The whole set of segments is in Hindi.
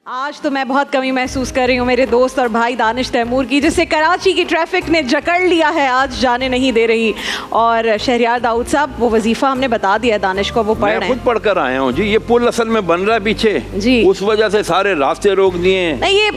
आज तो मैं बहुत कमी महसूस कर रही हूँ मेरे दोस्त और भाई दानिश तैमूर की, जिसे कराची की ट्रैफिक ने जकड़ लिया है, आज जाने नहीं दे रही। और शहरियार दाऊद साहब, वो वजीफा हमने बता दिया दानिश को, वो पढ़ रहे हैं। खुद पढ़ कर आया हूँ जी। ये पुल असल में बन रहा है पीछे जी, उस वजह से सारे रास्ते रोक दिए। नहीं ये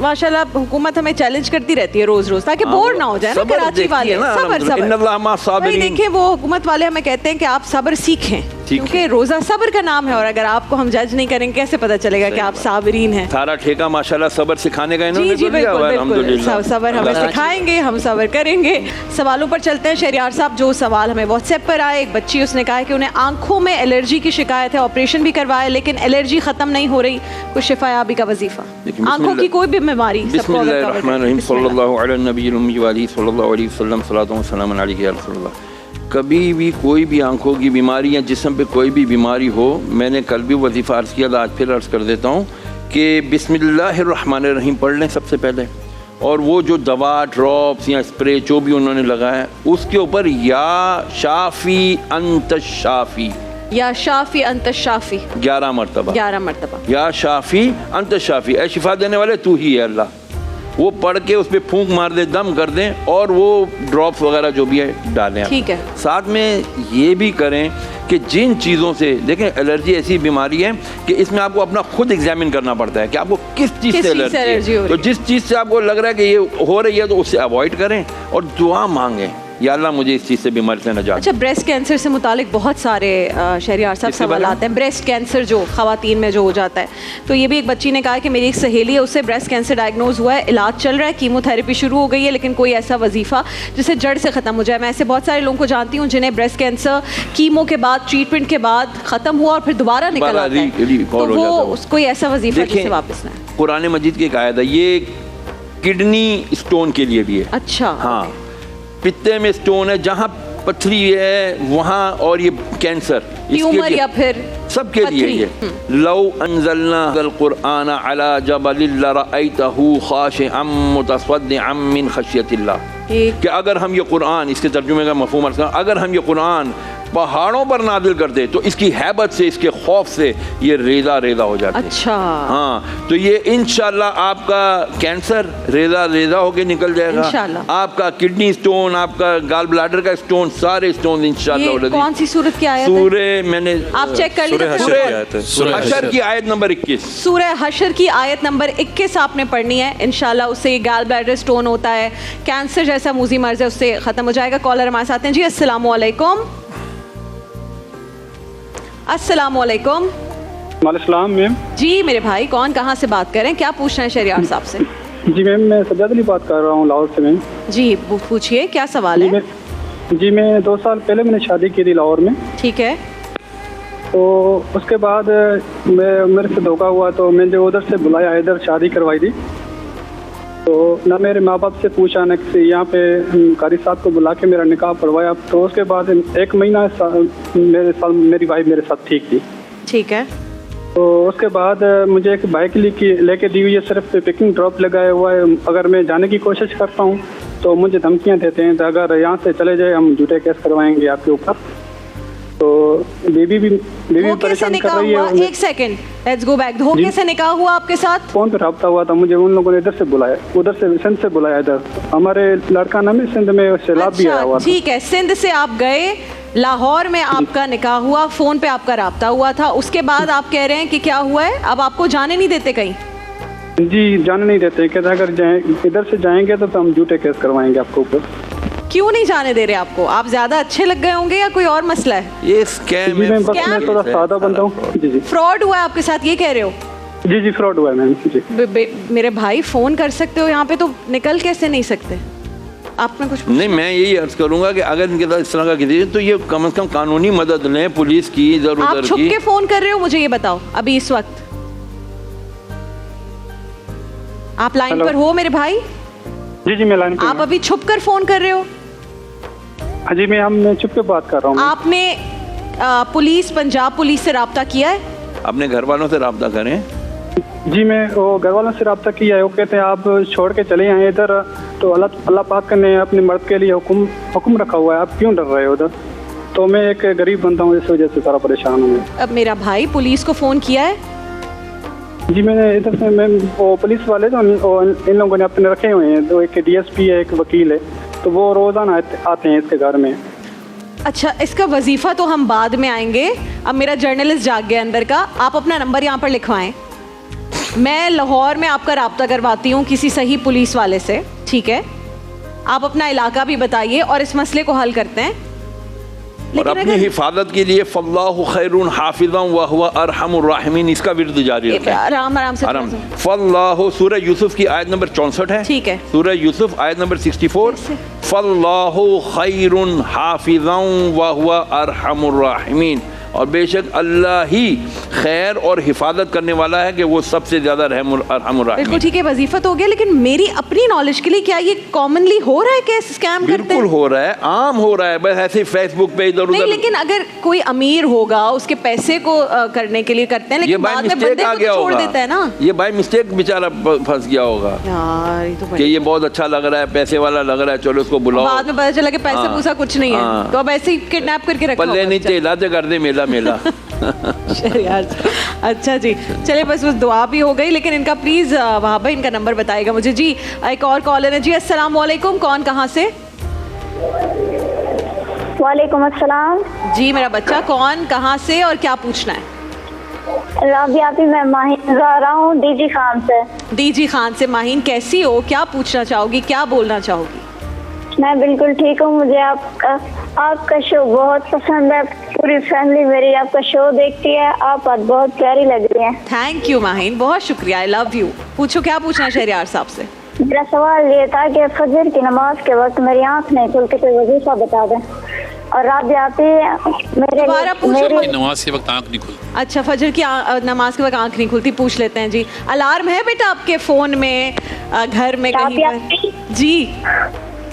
माशाल्लाह हुकूमत हमें चैलेंज करती रहती है रोज रोज, ताकि बोर ना हो जाए ना कराची वाले। सबर देखिए, वो हुकूमत वाले हमें कहते हैं कि आप सब्र सीखें, क्योंकि रोजा सब्र का नाम है। और अगर आपको हम जज नहीं करेंगे, कैसे पता चलेगा कि आप साबरीन हैं? सारा ठेका माशाल्लाह सब्र सिखाने का इन्होंने जी बिल्कुल, सब्र हमें सिखाएंगे, हम सब्र करेंगे। सवालों पर चलते हैं शहरियार साहब। जो सवाल हमें व्हाट्सएप पर आए, एक बच्ची उसने कहा कि उन्हें आंखों में एलर्जी की शिकायत है, ऑपरेशन भी करवाया लेकिन एलर्जी खत्म नहीं हो रही, कुछ शिफायाबी का वजीफा। आंखों की कोई भी बीमारी। कभी भी कोई भी आंखों की बीमारी या जिस्म पे कोई भी बीमारी हो, मैंने कल भी वजीफ़ा अर्ज़ किया था, आज फिर अर्ज़ कर देता हूँ कि बिस्मिल्लाहिर्रहमानिर्रहीम पढ़ लें सबसे पहले। और वो जो दवा, ड्रॉप्स या स्प्रे जो भी उन्होंने लगाया, उसके ऊपर या शाफ़ी अंत शाफ़ी, या शाफ़ी अंत शाफ़ी 11 मरतबा, या शाफ़ी अंत शाफ़ी, ऐ शिफा देने वाले तू ही है अल्लाह। वो पढ़ के उस पर फूंक मार दे, दम कर दें, और वो ड्रॉप्स वगैरह जो भी है डालें। ठीक है। साथ में ये भी करें कि जिन चीज़ों से, देखें एलर्जी ऐसी बीमारी है कि इसमें आपको अपना खुद एग्जामिन करना पड़ता है कि आपको किस चीज़ से एलर्जी है। तो जिस चीज़ से आपको लग रहा है कि ये हो रही है तो उससे अवॉइड करें और दुआ मांगें, या अल्लाह मुझे इस चीज़ से बीमारी से नजात। अच्छा, ब्रेस्ट कैंसर से मुतालिक बहुत सारे शहरियार साहब सवाल आते हैं। ब्रेस्ट कैंसर जो ख़वातीन में जो हो जाता है, तो ये भी एक बच्ची ने कहा कि मेरी एक सहेली है, उससे ब्रेस्ट कैंसर डायग्नोज हुआ है, इलाज चल रहा है, कीमोथेरेपी शुरू हो गई है, लेकिन कोई ऐसा वजीफ़ा जिससे जड़ से ख़त्म हो जाए। मैं ऐसे बहुत सारे लोगों को जानती हूँ जिन्हें ब्रेस्ट कैंसर कीमो के बाद, ट्रीटमेंट के बाद ख़त्म हुआ और फिर दोबारा निकल आता है, तो वो कोई ऐसा वजीफ़ा जिससे वापस ना आए। कुरान मजीद की एक आयत है, ये किडनी स्टोन के लिए भी है। अच्छा, हाँ, पित्ते में स्टोन है, जहाँ पथरी है वहाँ, और ये कैंसर, ट्यूमर या फिर सबके लिए ये। लौ अंज़लना अल कुरआन अला जबलिन लरअयतहु खाशिअम मुतसद्दिअम मिन खशियतिल्लाह, कि अगर हम ये कुरान, इसके तर्जुमे का मफ़हूम अर्ज़ करें, अगर हम ये कुरान पहाड़ों पर नादिल कर दे तो इसकी हैबत से, इसके खौफ से ये रेजा रेजा हो जाता है। अच्छा, हाँ, तो ये इंशाल्लाह आपका कैंसर रेजा रेजा होके निकल जाएगा इंशाल्लाह। आपका किडनी स्टोन, आपका गाल ब्लैडर का स्टोन, सारे स्टोन इंशाल्लाह। कौन सी सूरत की आयत है? सूरह, मैंने आप चेक कर लीजिए, हशर की आयत नंबर 21, सूरह हशर की आयत नंबर 21 आपने पढ़नी है इंशाल्लाह। उससे ये गाल ब्लैडर स्टोन होता है, कैंसर जैसा मूजी मर्ज है, उससे खत्म हो जाएगा। कॉलर हमारे साथ हैं जी। अस्सलाम वालेकुम। अस्सलामुअलैकुम। वालेकुम मैम। जी मेरे भाई, कौन कहाँ से बात कर रहे हैं, क्या पूछना है शहरियार साहब से? जी मैम, मैं सज्जाद अली बात कर रहा हूँ लाहौर से मैम। जी पूछिए, क्या सवाल है? जी मैं 2 साल पहले मैंने शादी की थी लाहौर में। ठीक है। तो उसके बाद मेरे से धोखा हुआ, तो मैंने उधर से बुलाया, इधर शादी करवाई थी। तो ना मेरे माँ बाप से पूछा, न किसी, यहाँ पे कारी साहब को बुला के मेरा निकाह पढ़वाया। तो उसके बाद 1 महीना मेरी वाइफ मेरे साथ ठीक थी। ठीक है। तो उसके बाद मुझे एक बाइक लेके दी हुई है, सिर्फ पिकिंग ड्रॉप लगाया हुआ है। अगर मैं जाने की कोशिश करता हूँ तो मुझे धमकियाँ देते हैं, तो अगर यहाँ से चले जाए हम झूठे केस करवाएंगे आपके ऊपर। तो बीवी परेशान कर रही है। एक सेकंड, लेट्स गो बैक। धोखे से निकाह हुआ आपके साथ? फोन पे रब्ता हुआ था, मुझे उन लोगों ने इधर से बुलाया, उधर से सिंध से बुलाया। इधर हमारे लड़का नाम है, सिंध में सैलाब भी आया हुआ। ठीक है, सिंध से आप गए, लाहौर में आपका निकाह हुआ, फोन पे आपका रब्ता हुआ था। उसके बाद आप कह रहे हैं कि क्या हुआ है, अब आपको जाने नहीं देते कहीं? जी जाने नहीं देते, कहते अगर इधर से जाएंगे तो हम झूठे केस करवाएंगे आपके ऊपर। क्यों नहीं जाने दे रहे आपको? आप ज्यादा अच्छे लग गए होंगे या कोई और मसला है? ये स्कैम है। मैं थोड़ा सादा बंदा हूँ। जी फ्रॉड हुआ है आपके साथ, ये कह रहे हो? जी फ्रॉड हुआ है मैम। जी मेरे भाई, फोन कर सकते हो यहाँ पे, तो निकल कैसे नहीं सकते? आपने कुछ नहीं, मैं यही अर्ज करूंगा कि अगर इनके साथ इस तरह का किसी, तो ये कम से कम कानूनी मदद लें, पुलिस की, इधर उधर की। आप छुप के फोन कर रहे हो, मुझे ये बताओ अभी इस वक्त आप लाइन पर हो मेरे भाई? जी मैं लाइन पर। आप अभी छुप कर फोन कर रहे हो? हाँ जी, मैं छुप के बात कर रहा हूँ। आपने पुलिस, पंजाब पुलिस से राब्ता किया है? अपने घर वालों से राब्ता करें। जी मैं वो घर वालों से राब्ता किया है। वो कहते हैं आप छोड़ के चले आए इधर, तो अल्लाह पाक ने अपने मर्द के लिए हुक्म रखा हुआ है, आप क्यों डर रहे हो उधर? तो मैं एक गरीब बंदा हूँ, इस वजह से सारा परेशान हूँ। अब मेरा भाई, पुलिस को फोन किया है? जी मैंने इधर से मैं वो पुलिस वाले तो इन लोगों ने अपने रखे हुए हैं, तो एक डीएसपी है, एक वकील है, तो वो रोज़ाना आते हैं इसके घर में। अच्छा, इसका वजीफ़ा तो हम बाद में आएंगे, अब मेरा जर्नलिस्ट जाग गया अंदर का। आप अपना नंबर यहाँ पर लिखवाएं, मैं लाहौर में आपका रब्ता करवाती हूँ किसी सही पुलिस वाले से, ठीक है? आप अपना इलाका भी बताइए और इस मसले को हल करते हैं। और अपनी हिफाजत के लिए फल्लाहु खैरुन हाफिज़न व हुवा अरहमुर राहिमीन, इसका विर्द जारी रखें। आराम से फल्लाहु, सूरह यूसुफ की आयत नंबर 64 है, ठीक है? सूरह यूसुफ आयत नंबर 64, फल्लाहु खैरुन हाफिज़न व हुवा अरहमुर राहिमीन, और बेशक अल्लाह ही खैर और हिफाजत करने वाला है कि वो सबसे ज्यादा रहमुर राहिमीन। बिल्कुल ठीक है, वजीफा तो हो गया, लेकिन मेरी अपनी नॉलेज के लिए क्या ये कॉमनली हो रहा है कि स्कैम करते हैं? बिल्कुल हो रहा है, आम हो रहा है, बस ऐसे फेसबुक पे इधर उधर। लेकिन अगर कोई अमीर होगा उसके पैसे को करने के लिए करते हैं, लेकिन बाद में बंदे को छोड़ देता है ना। ये बाय मिस्टेक बेचारा फंस गया होगा यार, ये तो कि ये बहुत अच्छा लग रहा है, पैसे वाला लग रहा है, चलो उसको बुलाओ। बाद में पता चला कि पैसे पूसा कुछ नहीं है, तो अब ऐसे ही किडनैप करके रखा पल्ले नहीं तेलाते कर दे मेला मेला। यार अच्छा जी, चले बस उस दुआ भी हो गई, लेकिन इनका प्लीज वहाँ भाई इनका नंबर बताएगा मुझे। जी एक और कॉलर है जी, अस्सलाम वालेकुम, कौन कहाँ से? वालेकुम अस्सलाम जी, मेरा बच्चा कौन कहाँ से और क्या पूछना है? राबिया भी, मैं माहिन जा रहा हूँ डीजी खान से। डीजी खान से। माहिन कैसी हो, क्या पूछना चाहोगी, क्या बोलना चाहोगी? मैं बिल्कुल ठीक हूँ, मुझे आपका शो बहुत पसंद है, पूरी फैमिली मेरी आपका शो देखती है, आप बहुत प्यारी लग रही हैं। थैंक यू माहिन, बहुत शुक्रिया, आई लव यू। पूछो क्या पूछना है शहरियार साहब से? मेरा सवाल ये था कि फजर की नमाज के वक्त मेरी आँख नहीं खुलती, कोई वजीफा बता दें। और राबिया मेरे नमाज के वक्त आँख नहीं खुलती। अच्छा, फजर की नमाज के वक्त आँख नहीं खुलती, पूछ लेते हैं जी। अलार्म है बेटा आपके फ़ोन में, घर में कहीं पर? जी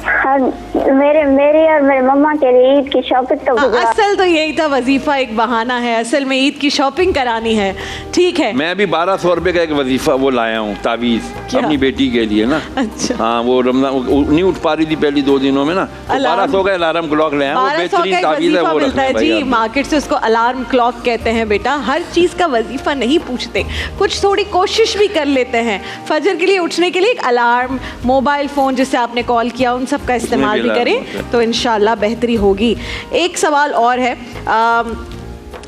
हाँ, मेरी और मेरे मम्मा के लिए ईद की शॉपिंग तो असल तो यही था, वजीफा एक बहाना है, असल में ईद की शॉपिंग करानी है, ठीक है? मैं अभी 1200 रुपए का एक वजीफा वो लाया हूँ, तावीज़ अपनी बेटी के लिए ना। अच्छा हाँ, वो रमजान नहीं उठ पा रही थी पहली 2 दिनों में ना, तो 1200 का अलार्म क्लॉक लाया, वो बेहतरीन तावीज़ है, वो मिलता है जी मार्केट से, उसको अलार्म क्लॉक कहते हैं बेटा। हर चीज़ का वजीफा नहीं पूछते, कुछ थोड़ी कोशिश भी कर लेते हैं। फजर के लिए उठने के लिए एक अलार्म, मोबाइल फ़ोन जिससे आपने कॉल किया, उन सब का इस्तेमाल भी करें तो इंशाल्लाह बेहतरी होगी। एक सवाल और है,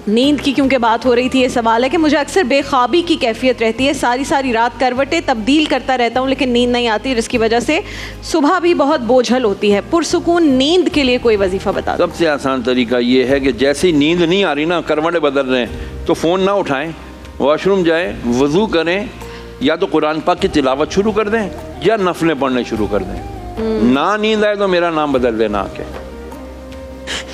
नींद की क्योंकि बात हो रही थी, ये सवाल है कि मुझे अक्सर बेख्वाबी की कैफियत रहती है, सारी सारी रात करवटें तब्दील करता रहता हूँ लेकिन नींद नहीं आती, जिसकी वजह से सुबह भी बहुत बोझल होती है। पुरसुकून नींद के लिए कोई वजीफ़ा बता दो। सबसे आसान तरीका ये है कि जैसे ही नींद नहीं आ रही ना, करवटें बदल रहे हैं, तो फ़ोन ना उठाएं, वॉशरूम जाएं, वज़ू करें, या तो कुरान पाक की तिलावत शुरू कर दें या नफलें पढ़ने शुरू कर दें। ना नींद आए तो मेरा नाम बदल देना आके।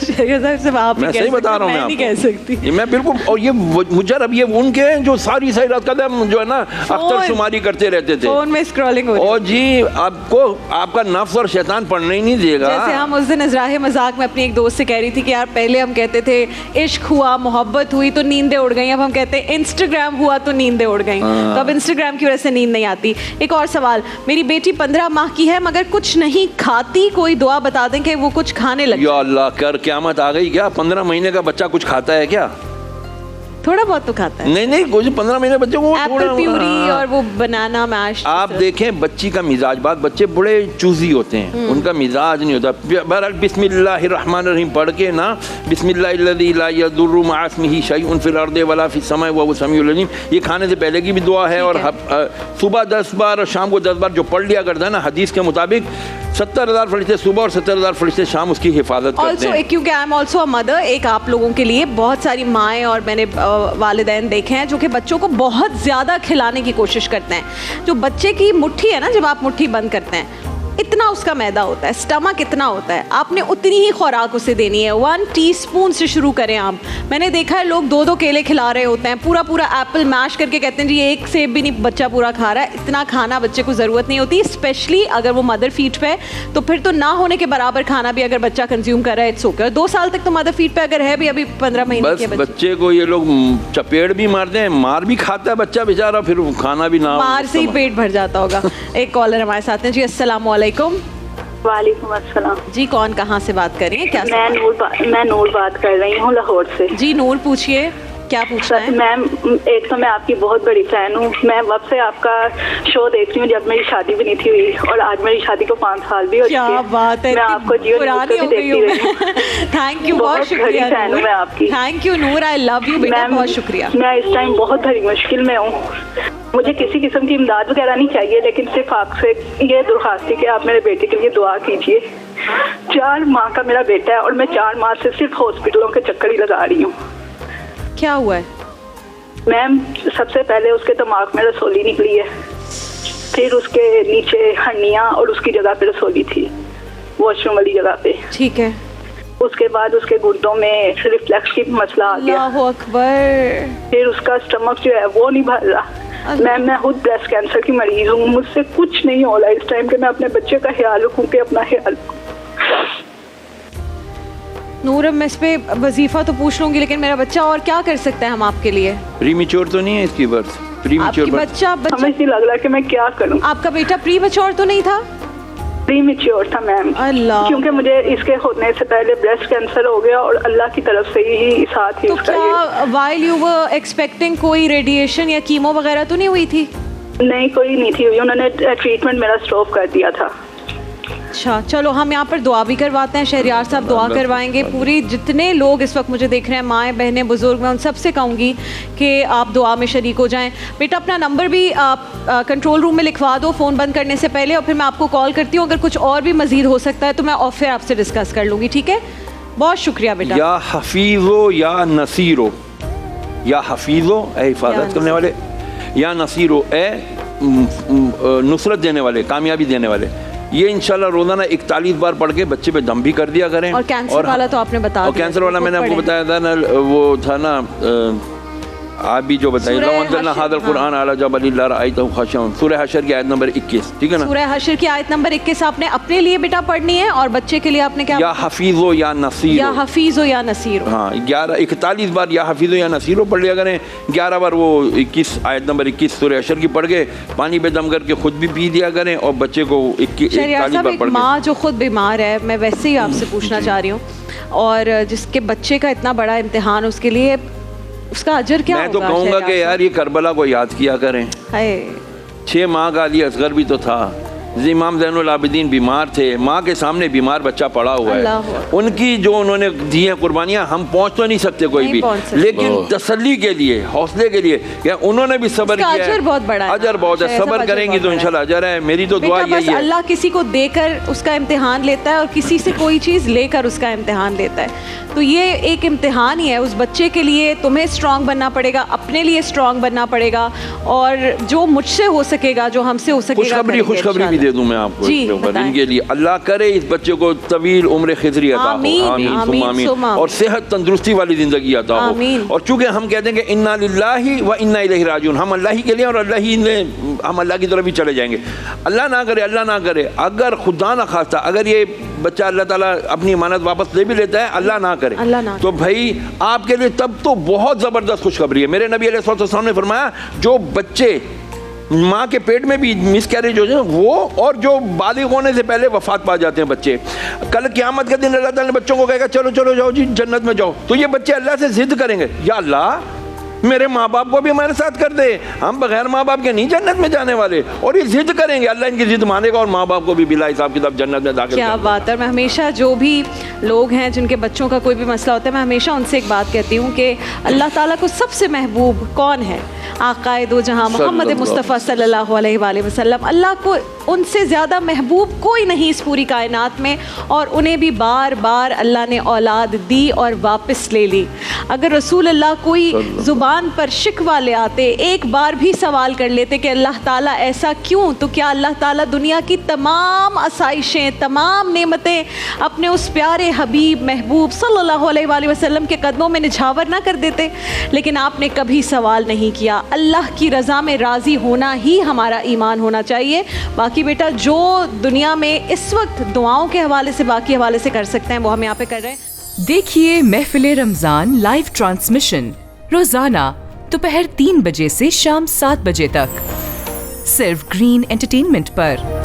मैं सही बता रहा हूँ, मैं नहीं कह सकती, मैं बिल्कुल। और ये मुजरब ये उनके हैं जो सारी रात कदम जो है ना अख्तर शुमारी करते रहते थे, फोन में स्क्रॉलिंग हो रही है। और जी आपको आपका नफ्स और शैतान पढ़ने ही नहीं देगा। जैसे हम उस दिन इज़राहे मजाक में अपनी एक दोस्त से कह रही थी कि यार पहले हम कहते थे इश्क हुआ, मोहब्बत हुई तो नींदें उड़ गई, अब हम कहते हैं इंस्टाग्राम हुआ तो नींदें उड़ गई। तो अब इंस्टाग्राम की वजह से नींद नहीं आती। एक और सवाल, मेरी बेटी 15 माह की है मगर कुछ नहीं खाती, कोई दुआ बता दें कि वो कुछ खाने लगे। या अल्लाह कर क़यामत आ गई क्या? 15 महीने का बच्चा कुछ खाता है क्या? थोड़ा बहुत तो खाता है। नहीं कुछ 15 महीने बच्चे को एप्पल प्यूरी और वो बनाना मैश। आप देखें बच्ची का मिजाज, बात बच्चे बड़े चूजी होते हैं, उनका मिजाज नहीं होता। बहरहाल बिस्मिल्लाहिर्रहमानिर्रहीम पढ़ के ना, बिस्मिल्लाहिल्लज़ी ला यदुर्रु मअ इस्मिही शैउन फिल अर्दि वला फिस समाइ व हुवस समीउल अलीम, ये खाने से पहले की भी दुआ है। और सुबह 10 बार और शाम को 10 बार जो पढ़ लिया करता है ना, हदीस के मुताबिक 70,000 फरिश्ते सुबह और 70,000 फरिश्ते शाम उसकी हिफाजत करते हैं। क्योंकि I am also a mother, एक आप लोगों के लिए बहुत सारी माएँ और मैंने वालिदैन देखे हैं जो कि बच्चों को बहुत ज़्यादा खिलाने की कोशिश करते हैं। जो बच्चे की मुट्ठी है ना, जब आप मुट्ठी बंद करते हैं, इतना उसका मैदा होता है, स्टमक इतना होता है, आपने उतनी ही खुराक उसे देनी है। 1 टीस्पून से शुरू करें आप। मैंने देखा है लोग 2-2 केले खिला रहे होते हैं, पूरा पूरा एप्पल मैश करके कहते हैं जी एक सेब भी नहीं बच्चा पूरा खा रहा है। इतना खाना बच्चे को ज़रूरत नहीं होती, स्पेशली अगर वो मदर फीड पे है, तो फिर तो ना होने के बराबर खाना भी अगर बच्चा कंज्यूम कर रहा है इट्स ओके। 2 साल तक तो मदर फीड पे अगर है भी, अभी 15 महीने के बच्चे को ये लोग चपेट भी मारते हैं, मार भी खाता है बच्चा बेचारा, फिर खाना भी ना, मार से ही पेट भर जाता होगा। एक कॉलर हमारे साथ हैं जी, अस्सलाम वालेकुम। वालेकुम अस्सलाम जी, कौन कहाँ से बात कर रही हैं? क्या मैं नूर बात कर रही हूँ लाहौर से। जी नूर, पूछिए। क्या पूछना है? मैम, एक तो मैं आपकी बहुत बड़ी फैन हूँ। मैं वक्त से आपका शो देखती हूँ जब मेरी शादी भी नहीं थी हुई, और आज मेरी शादी को 5 साल भी हो चुके हैं। क्या बात है, मैं आपको जियो न्यूज़ पे भी देखती रही हूँ। थैंक यू, बहुत शुक्रिया फैन हूँ मैं आपकी। Thank you Noor, I love you बेटा, बहुत शुक्रिया। मैं इस टाइम बहुत बड़ी मुश्किल में हूँ। मुझे किसी किस्म की इमदाद वगैरह नहीं चाहिए, लेकिन सिर्फ आपसे ये दरख्वास्त है कि आप मेरे बेटे के लिए दुआ कीजिए। 4 माह का मेरा बेटा है और मैं 4 माह से सिर्फ हॉस्पिटलों के चक्कर ही लगा रही हूँ। क्या हुआ है मैम? सबसे पहले उसके दिमाग में रसोली निकली है, फिर उसके नीचे हड्डियाँ और उसकी जगह पे रसोली थी, वॉशरूम वाली जगह पे। ठीक है। उसके बाद उसके गुर्दों में रिफ्लेक्स की मसला आ गया। अल्लाहु अकबर। फिर उसका स्टमक जो है वो नहीं भर रहा। मैं खुद ब्रेस्ट कैंसर की मरीज हूँ, मुझसे कुछ नहीं हो रहा इस टाइम के मैं अपने बच्चे का ख्याल रखूँ कि अपना ख्याल रखूँ। नूर, मैं इस पे वजीफा तो पूछ लूंगी, लेकिन मेरा बच्चा और क्या कर सकता है हम आपके लिए? प्रीमेच्योर तो नहीं है इसकी बर्थ? प्रीमेच्योर बच्चा समझ नहीं लग रहा कि मैं क्या करूँ। आपका बेटा प्रीमेच्योर तो नहीं था? प्रीमेच्योर था मैम, अल्लाह, क्योंकि मुझे इसके होने से पहले ब्रेस्ट कैंसर हो गया और अल्लाह की तरफ से ही साथ ही तो उसका क्या व्हाइल यू वर एक्सपेक्टिंग कोई रेडिएशन या कीमो वगैरह तो नहीं हुई थी? नहीं, कोई नहीं थी हुई। उन्होंने ट्रीटमेंट मेरा स्टॉप कर दिया था। अच्छा, चलो हम यहाँ पर दुआ भी करवाते हैं। शहरियार साहब दुआ करवाएंगे। पूरी जितने लोग इस वक्त मुझे देख रहे हैं, माएँ बहनें बुजुर्ग, मैं उन सबसे कहूँगी कि आप दुआ में शरीक हो जाएं। बेटा अपना नंबर भी आप कंट्रोल रूम में लिखवा दो फ़ोन बंद करने से पहले, और फिर मैं आपको कॉल करती हूँ। अगर कुछ और भी मज़ीद हो सकता है तो मैं और फिर आपसे डिस्कस कर लूँगी, ठीक है? बहुत शुक्रिया बेटा। या हफीज़ो या नसीरो, या हफीज़ो ए हिफाजत करने वाले, या नसीरो ए नुसरत देने वाले, कामयाबी देने वाले। ये इंशाल्लाह रोजाना 41 बार पढ़ के बच्चे पे दम भी कर दिया करें। और कैंसर वाला तो आपने बता दिया। कैंसर वाला मैंने आपको बताया था ना, वो था ना आप भी जो बताइए, सूरह हशर की आयत नंबर 21, ठीक है ना? सूरह हशर की आयत नंबर 21 आपने अपने लिए बेटा पढ़नी है, और बच्चे के लिए आपने क्या? या हफीज़ो या नसीरो, या हफीज़ो या नसीरो। हाँ, 41 बार या हफीज़ो या नसीरो पढ़ लिया करें। 11 बार वो 21 आयत नंबर 21 सूरह हशर की पढ़ के पानी पे दम करके खुद भी पी दिया करें, और बच्चे को 41 बार पढ़ के। माँ जो खुद बीमार है, मैं वैसे ही आपसे पूछना चाह रही हूँ, और जिसके बच्चे का इतना बड़ा इम्तिहान, उसके लिए उसका अजर क्या होगा? मैं तो कहूँगा कि यार ये करबला को याद किया करें। 6 माह का अली असगर भी तो था। इमाम ज़ैनुल आबिदीन बीमार थे, माँ के सामने बीमार बच्चा पड़ा हुआ है। उनकी जो उन्होंने दी है कुर्बानियाँ, हम पहुँच तो नहीं सकते कोई भी, लेकिन तसल्ली के लिए, हौसले के लिए, या उन्होंने भी सब्र किया है। अजर बहुत बड़ा है, अजर बहुत है। सब्र करेंगी तो इंशाल्लाह अजर है। मेरी तो दुआ यही है। अल्लाह किसी को देकर उसका इम्तिहान लेता है, और किसी से कोई चीज़ लेकर उसका इम्तिहान लेता है। तो ये एक इम्तिहान ही है उस बच्चे के लिए। तुम्हें स्ट्रांग बनना पड़ेगा, अपने लिए स्ट्रांग बनना पड़ेगा, और जो मुझसे हो सकेगा, जो हमसे हो सकेगा। खुशखबरी भी दे दूं मैं आपको इनके लिए। अल्लाह करे इस बच्चे को तवील उम्र खिजरी अता हो, आमीन, और सेहत तंदुरुस्ती वाली जिंदगी अता हो। और चूंकि हम कहते हैं कि इन्ना लिल्लाहि व इन्ना इलैहि राजिऊन, हम अल्लाह ही के लिए और अल्लाह ही हम अल्लाह की तरफ ही चले जाएंगे। अल्लाह ना करे, अगर खुदा ना खास्ता अगर ये बच्चा अल्लाह ताला अपनी अमानत वापस ले भी लेता है, अल्लाह ना करे, तो भाई आपके लिए तब तो बहुत ज़बरदस्त खुशखबरी है। मेरे नबी अलैहिस्सलाम ने फरमाया, जो बच्चे माँ के पेट में भी मिसकैरेज हो जाए वो, और जो बालिग होने से पहले वफात पा जाते हैं बच्चे, कल क़यामत के दिन अल्लाह ताला ने बच्चों को कहेगा चलो चलो जाओ जी जन्नत में जाओ, तो ये बच्चे अल्लाह से जिद करेंगे, या अल्लाह मेरे माँ बाप को भी हमारे साथ कर दे, हम बगैर माँ बाप के नहीं जन्नत में जाने वाले। और ये जिद करेंगे, अल्लाह इनकी जिद मानेगा और माँ बाप को भी बिला हिसाब किताब जन्नत में दाखिल। क्या बात है। मैं हमेशा जो भी लोग हैं जिनके बच्चों का कोई भी मसला होता है, मैं हमेशा उनसे एक बात कहती हूँ कि अल्लाह ताला को सबसे महबूब कौन है? आक़ाए दो जहां मोहम्मद मुस्तफ़ा सल्लल्लाहु अलैहि वसल्लम। अल्लाह को उनसे ज़्यादा महबूब कोई नहीं इस पूरी कायनात में, और उन्हें भी बार बार अल्लाह ने औलाद दी और वापस ले ली। अगर रसूल अल्लाह कोई ज़ुबान पर शिकवा ले आते, एक बार भी सवाल कर लेते कि अल्लाह ताला ऐसा क्यों, तो क्या अल्लाह ताला दुनिया की तमाम आसाइशें, तमाम नेमतें अपने उस प्यारे हबीब महबूब सल्लल्लाहु अलैहि वसल्लम के कदमों में निछावर ना कर देते? लेकिन आपने कभी सवाल नहीं किया। अल्लाह की रज़ा में राज़ी होना ही हमारा ईमान होना चाहिए। बाकी बेटा जो दुनिया में इस वक्त दुआओं के हवाले से, बाकी हवाले से कर सकते हैं, वो हम यहाँ पे कर रहे हैं। देखिए महफिल रमज़ान लाइव ट्रांसमिशन रोजाना दोपहर 3 बजे से शाम 7 बजे तक, सिर्फ ग्रीन एंटरटेनमेंट पर।